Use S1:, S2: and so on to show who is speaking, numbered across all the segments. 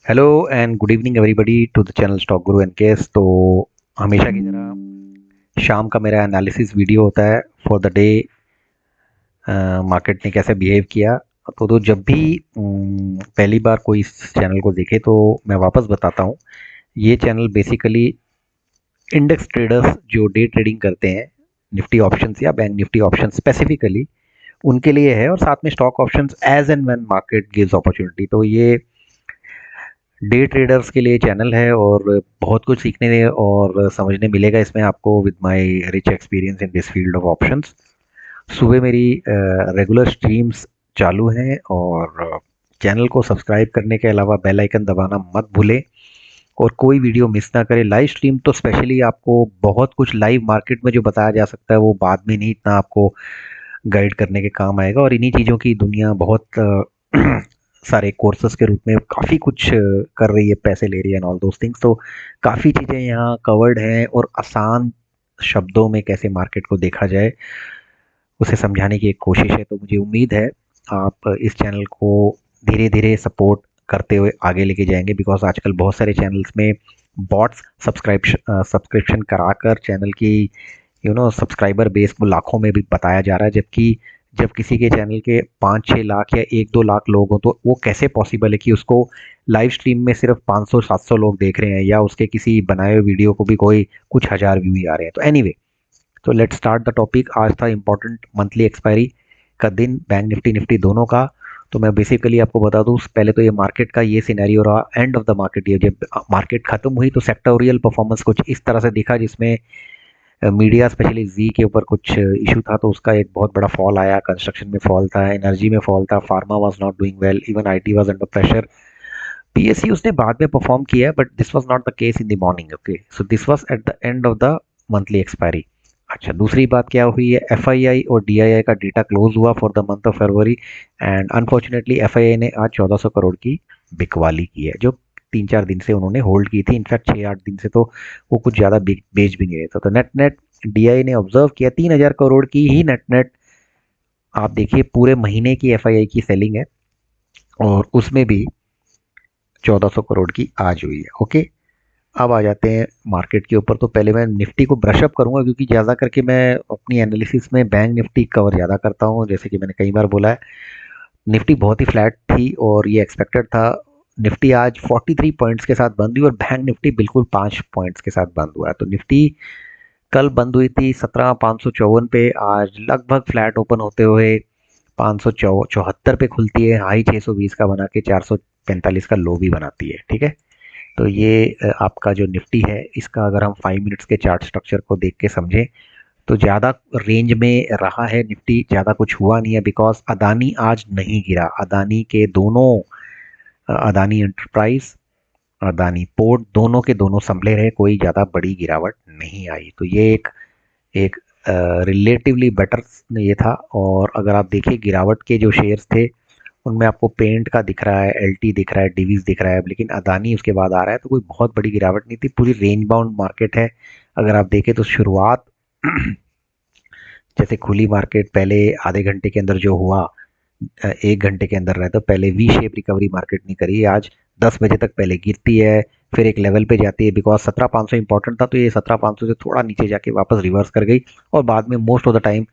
S1: Hello and good evening everybody to the channel stock guru and case. तो हमेशा की तरह शाम का मेरा एनालिसिस वीडियो होता है फॉर द डे, मार्केट ने कैसे बिहेव किया। तो जब भी पहली बार कोई इस चैनल को देखे तो मैं वापस बताता हूँ। ये चैनल बेसिकली इंडेक्स ट्रेडर्स जो डे ट्रेडिंग करते हैं निफ्टी ऑप्शंस या बैंक निफ्टी ऑप्शन स्पेसिफिकली उनके लिए है, और साथ में stock options as and when market gives opportunity. तो ये डे ट्रेडर्स के लिए चैनल है और बहुत कुछ सीखने और समझने मिलेगा इसमें आपको with my rich experience in this field of options. सुबह मेरी रेगुलर स्ट्रीम्स चालू हैं, और चैनल को सब्सक्राइब करने के अलावा बेल आइकन दबाना मत भूलें और कोई वीडियो मिस ना करें। लाइव स्ट्रीम तो स्पेशली आपको बहुत कुछ लाइव मार्केट में जो बताया जा सकता है वो बाद में नहीं इतना आपको गाइड करने के काम आएगा, और इन्हीं चीज़ों की दुनिया बहुत सारे कोर्सेज के रूप में काफ़ी कुछ कर रही है, पैसे ले रही है एंड ऑल दोस थिंग्स। तो काफ़ी चीज़ें यहाँ कवर्ड हैं, और आसान शब्दों में कैसे मार्केट को देखा जाए उसे समझाने की एक कोशिश है। तो मुझे उम्मीद है आप इस चैनल को धीरे धीरे सपोर्ट करते हुए आगे लेके जाएंगे, बिकॉज आजकल बहुत सारे चैनल्स में बॉट्स सब्सक्रिप्शन कराकर चैनल की सब्सक्राइबर बेस को लाखों में भी बताया जा रहा है, जबकि जब किसी के चैनल के 5-6 लाख या 1-2 लाख लोग हों तो वो कैसे पॉसिबल है कि उसको लाइव स्ट्रीम में सिर्फ 500-700 लोग देख रहे हैं, या उसके किसी बनाए हुए वीडियो को भी कोई कुछ हजार व्यू ही आ रहे हैं। तो एनीवे, तो लेट स्टार्ट द टॉपिक। आज था इंपॉर्टेंट मंथली एक्सपायरी का दिन, बैंक निफ्टी निफ्टी दोनों का। तो मैं बेसिकली आपको बता दूं, पहले तो ये मार्केट का ये सिनेरियो रहा एंड ऑफ द मार्केट। ये जब मार्केट खत्म हुई तो सेक्टोरियल परफॉर्मेंस कुछ इस तरह से दिखा, जिसमें मीडिया स्पेशली जी के ऊपर कुछ इशू था तो उसका एक बहुत बड़ा फॉल आया। कंस्ट्रक्शन में फॉल था, एनर्जी में फॉल था, pharma was not doing well, even IT was under pressure. PSU उसने बाद में परफॉर्म किया, but this was not the case in the morning. Okay, so this was at the end of the monthly expiry. अच्छा, दूसरी बात क्या हुई है, एफआईआई और डीआईआई का डेटा क्लोज हुआ for the month of February, and unfortunately FII ने आज 1400 करोड़ की बिकवाली की है, जो 3-4 दिन से उन्होंने होल्ड की थी। इनफैक्ट 6-8 दिन से तो वो कुछ ज़्यादा बेच भी नहीं रहे थे। तो नेट नेट डीआई ने ऑब्जर्व किया 3000 करोड़ की ही नेट नेट, आप देखिए पूरे महीने की एफआईआई की सेलिंग है, और उसमें भी 1400 करोड़ की आज हुई है। ओके, अब आ जाते हैं मार्केट के ऊपर। तो पहले मैं निफ्टी को ब्रशअप करूंगा, क्योंकि ज़्यादा करके मैं अपनी एनालिसिस में बैंक निफ्टी कवर ज़्यादा करता हूँ। जैसे कि मैंने कई बार बोला है, निफ्टी बहुत ही फ्लैट थी और ये एक्सपेक्टेड था। निफ्टी आज 43 पॉइंट्स के साथ बंद हुई, और बैंक निफ्टी बिल्कुल 5 पॉइंट्स के साथ बंद हुआ है। तो निफ्टी कल बंद हुई थी 17,554 पे, आज लगभग फ्लैट ओपन होते हुए 574 पे खुलती है, हाई 620 का बना के 445 का लो भी बनाती है। ठीक है, तो ये आपका जो निफ्टी है इसका अगर हम 5 मिनट्स के चार्ट स्ट्रक्चर को देख के समझें तो ज़्यादा रेंज में रहा है निफ्टी, ज़्यादा कुछ हुआ नहीं है, बिकॉज अदानी आज नहीं गिरा। अदानी के दोनों, अदानी एंटरप्राइज, अदानी पोर्ट, दोनों के दोनों संभले रहे, कोई ज़्यादा बड़ी गिरावट नहीं आई। तो ये एक एक रिलेटिवली बेटर ये था। और अगर आप देखिए गिरावट के जो शेयर्स थे उनमें आपको पेंट का दिख रहा है, एलटी दिख रहा है, डिवीज दिख रहा है, लेकिन अदानी उसके बाद आ रहा है। तो कोई बहुत बड़ी गिरावट नहीं थी, पूरी रेंज बाउंड मार्केट है। अगर आप देखें तो शुरुआत जैसे खुली मार्केट पहले आधे घंटे के अंदर जो हुआ, 1 घंटे के अंदर रहे, तो पहले वी शेप रिकवरी मार्केट नहीं करी। आज 10 बजे तक पहले गिरती है, फिर एक लेवल पे जाती है, बिकॉज 17,500 इंपॉर्टेंट था, तो ये 17,500 से थोड़ा नीचे जाके वापस रिवर्स कर गई, और बाद में मोस्ट ऑफ द टाइम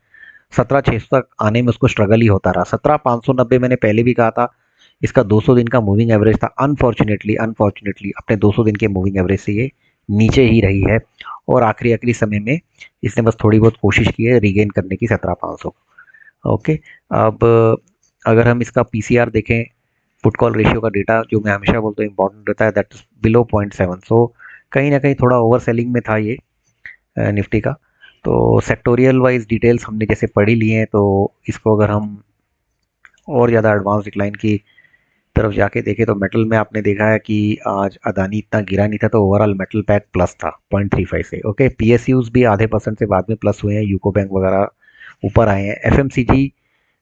S1: 17,600 तक आने में उसको स्ट्रगल ही होता रहा। 17,590 मैंने पहले भी कहा था इसका 200 दिन का मूविंग एवरेज था। अनफॉर्चुनेटली अनफॉर्चुनेटली अपने 200 दिन के मूविंग एवरेज से ये नीचे ही रही है, और आखिरी आखिरी समय में इसने बस थोड़ी बहुत कोशिश की है रीगेन करने की 17,500। ओके, अब अगर हम इसका पीसीआर देखें, पुट कॉल रेशियो का डेटा जो मैं हमेशा बोलता हूँ इंपॉर्टेंट रहता है, दैट इज बिलो 0.7। सो कहीं ना कहीं थोड़ा ओवर सेलिंग में था ये निफ्टी का। तो सेक्टोरियल वाइज डिटेल्स हमने जैसे पढ़ ही लिए हैं, तो इसको अगर हम और ज़्यादा एडवांस डिक्लाइन की तरफ जाके देखें तो मेटल में आपने देखा है कि आज अदानी इतना गिरा नहीं था, तो ओवरऑल मेटल पैक प्लस था 0.35 से। ओके, पीएसयूज भी आधे % से बाद में प्लस हुए हैं, यूको बैंक वगैरह ऊपर आए हैं। एफएमसीजी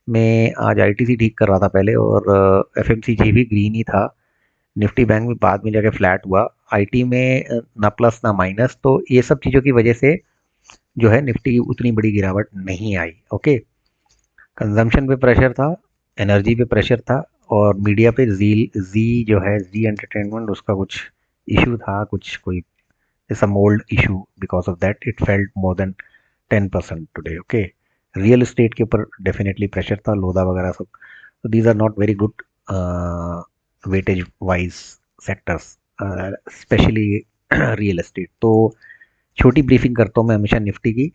S1: में आज आईटीसी ठीक कर रहा था पहले, और एफएमसीजी भी ग्रीन ही था। निफ्टी बैंक में बाद में जाके फ्लैट हुआ, आईटी में ना प्लस ना माइनस। तो ये सब चीज़ों की वजह से जो है निफ्टी की उतनी बड़ी गिरावट नहीं आई। ओके, कंजम्पशन पे प्रेशर था, एनर्जी पे प्रेशर था, और मीडिया पे जी जो है, जी एंटरटेनमेंट, उसका कुछ इशू था, कुछ कोई some old issue, because of that it fell more than 10% today. Okay, real estate के ऊपर डेफिनेटली प्रेशर था, लोधा वगैरह सब। तो these are not very good weightage wise sectors, especially real estate. तो छोटी ब्रीफिंग करता हूँ मैं हमेशा निफ्टी की।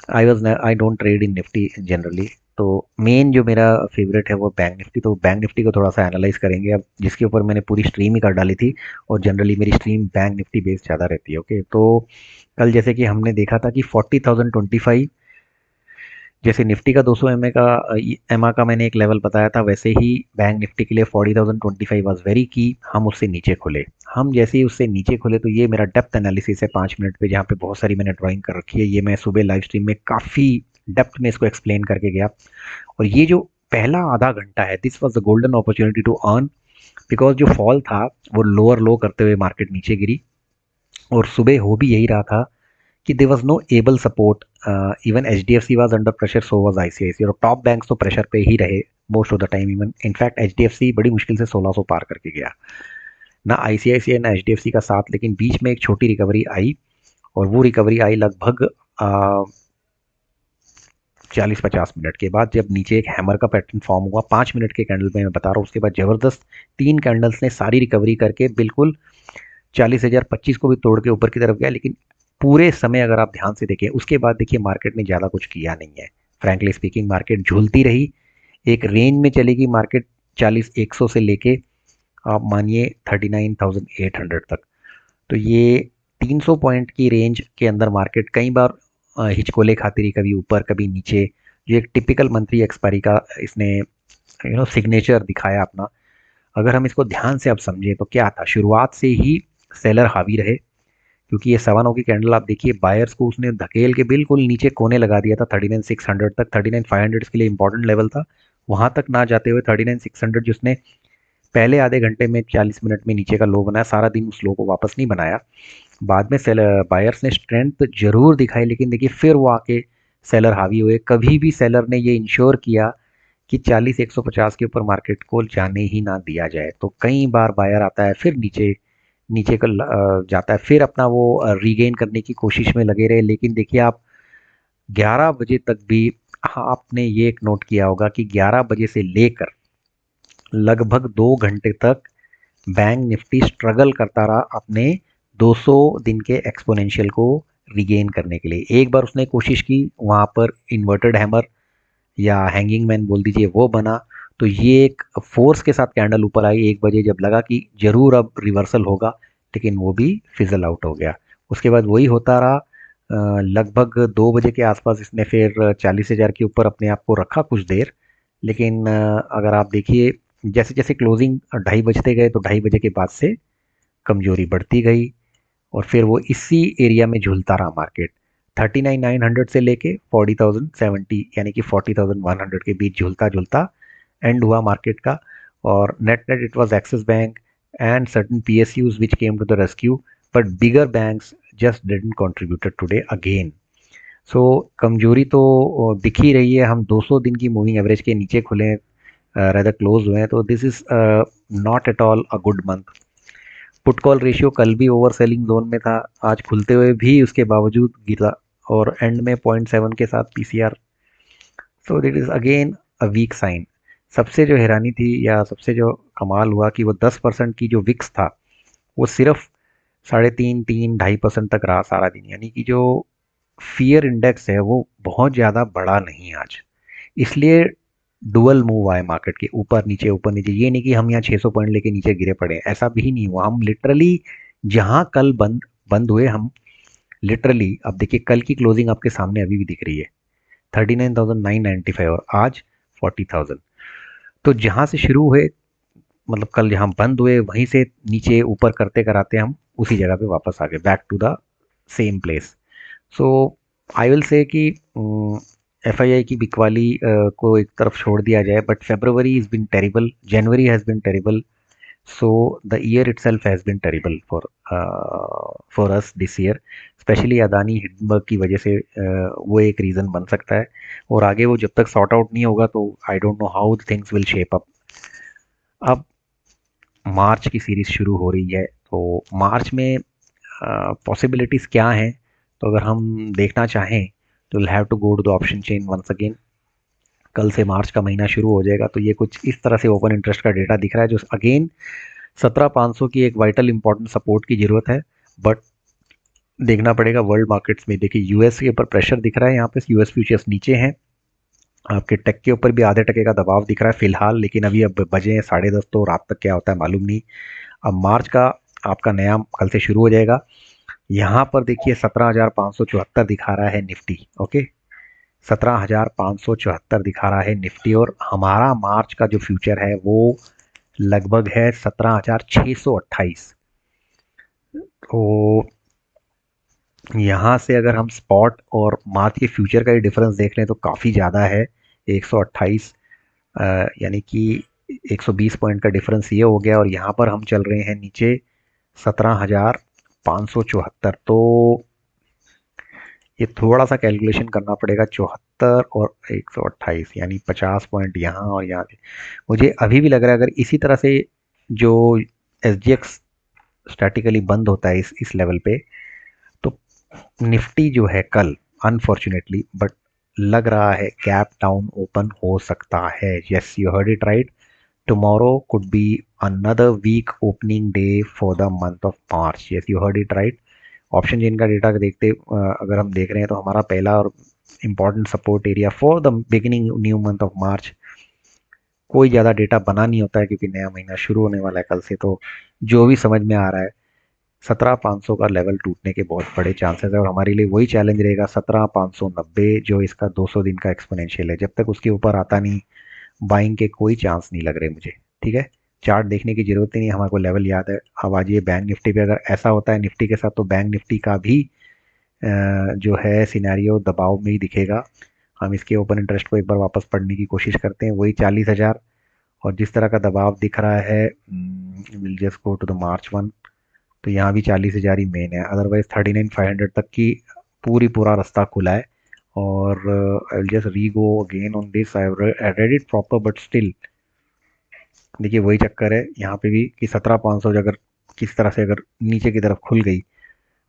S1: I don't trade in Nifty generally. तो मेन जो मेरा फेवरेट है वो बैंक निफ्टी। तो बैंक निफ्टी को थोड़ा सा एनालाइज करेंगे अब, जिसके ऊपर मैंने पूरी स्ट्रीम ही कर डाली थी, और जनरली मेरी स्ट्रीम बैंक निफ्टी बेस्ड ज़्यादा रहती है। ओके, तो कल जैसे कि हमने देखा था कि 40,025, जैसे निफ्टी का 200 एमए का मैंने एक लेवल बताया था, वैसे ही बैंक निफ्टी के लिए 40,025 वाज वेरी की। हम उससे नीचे खुले। हम जैसे ही उससे नीचे खुले, तो ये मेरा डेप्थ एनालिसिस है 5 मिनट पे, जहाँ पे बहुत सारी मैंने ड्राइंग कर रखी है। ये मैं सुबह लाइव स्ट्रीम में काफ़ी डेप्थ में इसको एक्सप्लेन करके गया। और ये जो पहला आधा घंटा है, this was the golden opportunity to earn, because जो फॉल था वो लोअर लो करते हुए मार्केट नीचे गिरी। और सुबह हो भी यही रहा था कि there was no able support. Even HDFC was under pressure, so was ICIC, और टॉप बैंक्स तो प्रेशर पे ही रहे most of the time. Even in fact HDFC बड़ी मुश्किल से 1600 पार करके गया, ना आईसीआईसी ना एचडीएफसी का साथ। लेकिन बीच में एक छोटी रिकवरी आई, और वो रिकवरी आई लगभग 40-50 मिनट के बाद, जब नीचे एक हैमर का पैटर्न फॉर्म हुआ 5 मिनट के कैंडल में, मैं बता रहा हूँ। उसके बाद जबरदस्त 3 कैंडल्स ने सारी रिकवरी करके बिल्कुल 40,025 को भी तोड़ के ऊपर की तरफ गया। लेकिन पूरे समय अगर आप ध्यान से देखें, उसके बाद देखिए मार्केट ने ज़्यादा कुछ किया नहीं है। फ्रैंकली स्पीकिंग, मार्केट झूलती रही, एक रेंज में चलेगी मार्केट 40,100 से लेके आप मानिए 39,800 तक। तो ये 300 पॉइंट की रेंज के अंदर मार्केट कई बार हिचकोले खाती रही, कभी ऊपर कभी नीचे। जो एक टिपिकल मंथली एक्सपायरी का इसने सिग्नेचर दिखाया अपना। अगर हम इसको ध्यान से अब समझें तो क्या था, शुरुआत से ही सेलर हावी रहे, क्योंकि ये 9:15 की कैंडल आप देखिए, बायर्स को उसने धकेल के बिल्कुल नीचे कोने लगा दिया था 39,600 तक। 39,500 इसके लिए इंपॉर्टेंट लेवल था, वहां तक ना जाते हुए 39,600 जिसने पहले आधे घंटे में 40 मिनट में नीचे का लो बनाया, सारा दिन उस लो को वापस नहीं बनाया। बाद में सेलर बायर्स ने स्ट्रेंथ जरूर दिखाई, लेकिन देखिए फिर वो आके सेलर हावी हुए। कभी भी सेलर ने ये इंश्योर किया कि 40,150 के ऊपर मार्केट को जाने ही ना दिया जाए। तो कई बार बायर आता है, फिर नीचे नीचे का जाता है, फिर अपना वो रीगेन करने की कोशिश में लगे रहे। लेकिन देखिए आप 11 बजे तक भी, आपने ये एक नोट किया होगा कि 11 बजे से लेकर लगभग 2 घंटे तक बैंक निफ्टी स्ट्रगल करता रहा अपने 200 दिन के एक्सपोनेंशियल को रिगेन करने के लिए। एक बार उसने कोशिश की, वहां पर इन्वर्टेड हैमर या हैंगिंग मैन बोल दीजिए, वो बना। तो ये एक फोर्स के साथ कैंडल ऊपर आई 1 बजे, जब लगा कि जरूर अब रिवर्सल होगा, लेकिन वो भी फिजल आउट हो गया। उसके बाद वही होता रहा। लगभग 2 बजे के आसपास इसने फिर 40,000 के ऊपर अपने आप को रखा कुछ देर। लेकिन अगर आप देखिए, जैसे जैसे क्लोजिंग 2:30 बजते गए, तो 2:30 बजे के बाद से कमजोरी बढ़ती गई, और फिर वो इसी एरिया में झूलता रहा मार्केट। 39,900 से लेके 40,070 यानी कि 40,100 के बीच झूलता झूलता एंड हुआ मार्केट का। और net net it was axis bank and certain PSUs which came to the rescue, but bigger banks just didn't contributed today again. सो कमजोरी तो दिख ही रही है। हम 200 दिन की मूविंग एवरेज के नीचे खुले, रेदर क्लोज हुए हैं, तो this is not at all a good month. Put call ratio कल भी ओवर सेलिंग जोन में था, आज खुलते हुए भी उसके बावजूद गिरा, और एंड में 0.7 के साथ PCR. So that is again a weak sign. सबसे जो हैरानी थी, या सबसे जो कमाल हुआ, कि वो 10% की जो विक्स था, वो सिर्फ 3.5% तक रहा सारा दिन। यानी कि जो फियर इंडेक्स है वो बहुत ज़्यादा बड़ा नहीं आज। इसलिए डुअल मूव आए मार्केट के, ऊपर नीचे ऊपर नीचे। ये नहीं कि हम यहाँ 600 पॉइंट लेके नीचे गिरे पड़े हैं, ऐसा भी नहीं हुआ। हम लिटरली जहां कल बंद बंद हुए, हम लिटरली, अब देखिए कल की क्लोजिंग आपके सामने अभी भी दिख रही है 39,995, और आज 40,000। तो जहां से शुरू हुए, मतलब कल जहां बंद हुए, वहीं से नीचे ऊपर करते कराते हम उसी जगह पे वापस आ गए, back to the same place. So I will say कि FII की बिकवाली को एक तरफ छोड़ दिया जाए, but February has been terrible, January has been terrible, so the year itself has been terrible for us this year, specially Adani Hindenburg की वजह से। वो एक रीज़न बन सकता है, और आगे वो जब तक सॉर्ट आउट नहीं होगा, तो I don't know how things will shape up. अब मार्च की सीरीज़ शुरू हो रही है, तो मार्च में पॉसिबिलिटीज़ क्या हैं? तो अगर हम देखना चाहें तो will have to go to the option chain once again. कल से मार्च का महीना शुरू हो जाएगा, तो ये कुछ इस तरह से ओपन इंटरेस्ट का डेटा दिख रहा है, जो अगेन 17,500 की एक वाइटल इंपॉर्टेंट सपोर्ट की ज़रूरत है। बट देखना पड़ेगा वर्ल्ड मार्केट्स में। देखिए यूएस के ऊपर प्रेशर दिख रहा है, यहाँ पे यूएस फ्यूचर्स नीचे हैं, आपके टेक के ऊपर भी आधे टके का दबाव दिख रहा है फिलहाल, लेकिन अभी अब बजे हैं 10:30, तो रात तक क्या होता है मालूम नहीं। अब मार्च का आपका नया कल से शुरू हो जाएगा। यहाँ पर देखिए 17,574 दिखा रहा है निफ्टी। ओके, 17,574 दिखा रहा है निफ्टी, और हमारा मार्च का जो फ्यूचर है वो लगभग है 17,628। तो यहाँ से अगर हम स्पॉट और मार्च के फ्यूचर का ही डिफरेंस देख लें तो काफ़ी ज़्यादा है, 128, यानी कि 120 पॉइंट का डिफरेंस ये हो गया, और यहाँ पर हम चल रहे हैं नीचे 17,574। तो ये थोड़ा सा कैलकुलेशन करना पड़ेगा, 74 और 128 यानी 50 पॉइंट यहाँ और यहाँ पे। मुझे अभी भी लग रहा है अगर इसी तरह से जो एस जी एक्स स्टैटिकली बंद होता है इस लेवल पे, तो निफ्टी जो है कल अनफॉर्चुनेटली बट लग रहा है गैप डाउन ओपन हो सकता है। Yes, you heard it right, tomorrow could be another week opening day for the month of March. Yes, you heard it right. Option जिनका डेटा देखते अगर हम देख रहे हैं तो हमारा पहला और important support area for the beginning new month of मार्च, कोई ज़्यादा डेटा बना नहीं होता है क्योंकि नया महीना शुरू होने वाला है कल से। तो जो भी समझ में आ रहा है 17,500 का लेवल टूटने के बहुत बड़े चांसेस है, और हमारे लिए वही चैलेंज रहेगा 17,590, जो इसका 200 दिन का एक्सपोनेंशियल है। जब तक उसके ऊपर आता नहीं, बाइंग के कोई चांस नहीं लग रहे मुझे। ठीक है, चार्ट देखने की जरूरत ही नहीं, हमारे को लेवल याद है। अब आज ये बैंक निफ्टी पे अगर ऐसा होता है निफ्टी के साथ, तो बैंक निफ्टी का भी जो है सिनेरियो दबाव में ही दिखेगा। हम इसके ओपन इंटरेस्ट को एक बार वापस पढ़ने की कोशिश करते हैं, वही 40,000, और जिस तरह का दबाव दिख रहा है will just go to the March one. तो यहाँ भी 40,000 ही मेन है, अदरवाइज 39,500 तक की पूरा रास्ता खुला है। और आई विल जस्ट री go again on this, I read it proper but still देखिए वही चक्कर है यहाँ पे भी कि 17,500 अगर किस तरह से अगर नीचे की तरफ खुल गई,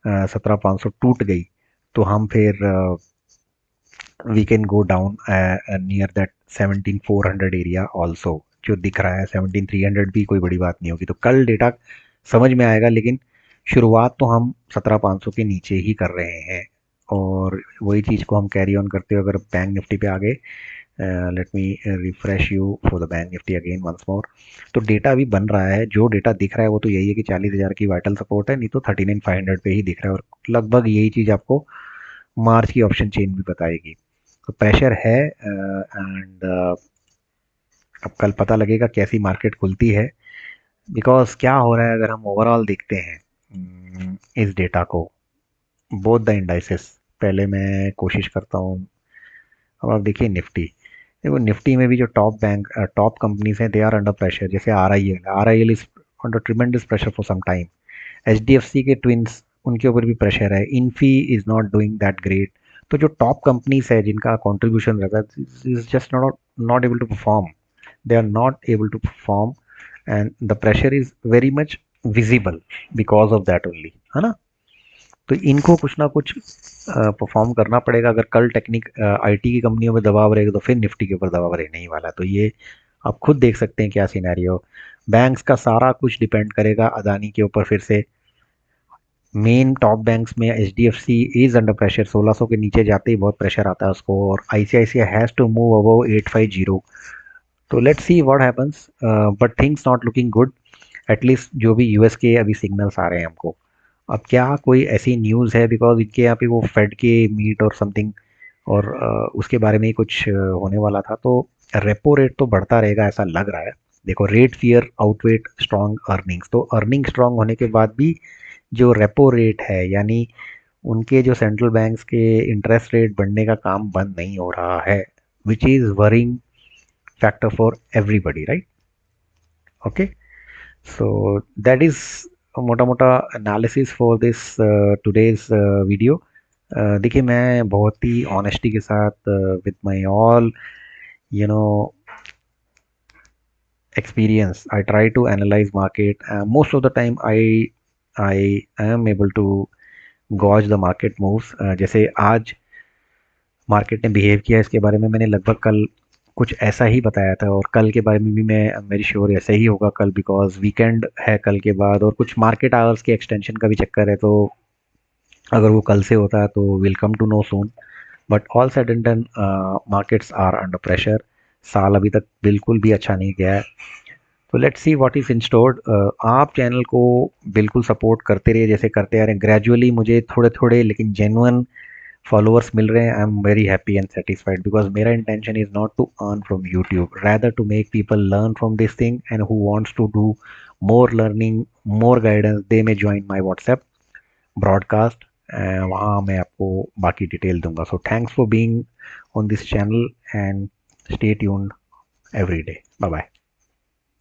S1: 17,500 टूट गई, तो हम फिर we can go down near that 17,400 area also, जो दिख रहा है 17,300 भी कोई बड़ी बात नहीं होगी। तो कल डेटा समझ में आएगा, लेकिन शुरुआत तो हम 17,500 के नीचे ही कर रहे हैं, और वही चीज़ को हम कैरी ऑन करते हुए अगर बैंक निफ्टी पे आ गए, let me refresh you for the bank Nifty again once more. तो डेटा भी बन रहा है, जो डेटा दिख रहा है वो तो यही है कि 40,000 की वाइटल सपोर्ट है, नहीं तो 39,500 पे ही दिख रहा है, और लगभग यही चीज़ आपको मार्च की ऑप्शन चेन भी बताएगी। तो प्रेशर है, एंड अब कल पता लगेगा कैसी मार्केट खुलती है। बिकॉज क्या हो रहा है अगर हम ओवरऑल देखते हैं इस डेटा को, बोथ द इंडाइसेस, पहले मैं कोशिश करता हूँ। अब आप देखिए निफ्टी, देखो निफ्टी में भी जो टॉप कंपनीज हैं दे आर अंडर प्रेशर, जैसे R I L is under tremendous pressure for some time. H D F C के ट्विंस, उनके ऊपर भी प्रेशर है। Infy is not doing that great. तो जो टॉप कंपनीज है जिनका कॉन्ट्रीब्यूशन रहता है is just not not able to perform, they are not able to perform, and the pressure is very much visible because of that only, है ना। तो इनको कुछ ना कुछ परफॉर्म करना पड़ेगा। अगर कल टेक्निक आईटी की कंपनियों में दबाव रहेगा तो फिर निफ्टी के ऊपर दबाव रहने ही वाला। तो ये आप खुद देख सकते हैं क्या सिनेरियो। बैंक्स का सारा कुछ डिपेंड करेगा अदानी के ऊपर फिर से। मेन टॉप बैंक्स में H D F C is under pressure, 1600 के नीचे जाते ही बहुत प्रेशर आता है उसको, और ICICI has to move above 850। तो let's see what happens, but things not looking good, at least जो भी यूएस के अभी सिग्नल्स आ रहे हैं हमको। अब क्या कोई ऐसी न्यूज़ है, बिकॉज इनके यहाँ पे वो फेड के मीट और समथिंग, और उसके बारे में ही कुछ होने वाला था, तो रेपो रेट तो बढ़ता रहेगा ऐसा लग रहा है। देखो, रेट फियर आउटवेट स्ट्रॉन्ग अर्निंग्स, तो अर्निंग स्ट्रॉन्ग होने के बाद भी जो रेपो रेट है, यानी उनके जो सेंट्रल बैंक्स के इंटरेस्ट रेट बढ़ने का काम बंद नहीं हो रहा है, which is worrying factor for everybody, right? Okay, so that is मोटा मोटा analysis for this today's video. देखिए मैं बहुत ही ऑनेस्टी के साथ with my all you know experience, I try to analyze market. Most of the time I am able to gauge the market moves. जैसे आज market ने बिहेव किया इसके बारे में मैंने लगभग कल कुछ ऐसा ही बताया था, और कल के बारे में भी मैं मेरी श्योर ऐसा ही होगा कल, बिकॉज वीकेंड है कल के बाद और कुछ मार्केट आवर्स के एक्सटेंशन का भी चक्कर है। तो अगर वो कल से होता है तो will come to know soon. But all said and done, markets are under pressure. साल अभी तक बिल्कुल भी अच्छा नहीं गया है। तो let's see what is in store. आप चैनल को बिल्कुल सपोर्ट करते रहिए जैसे करते आ रहे हैं। ग्रेजुअली मुझे थोड़े थोड़े लेकिन जेन्युइन फॉलोअर्स मिल रहे हैं। I am very happy and satisfied, because मेरा intention is not to earn from YouTube, rather to make people learn from this thing, and who wants to do more learning, more guidance, they may join my WhatsApp broadcast. वहाँ मैं आपको बाकी detail दूंगा। So thanks for being on this channel and stay tuned every day. Bye bye.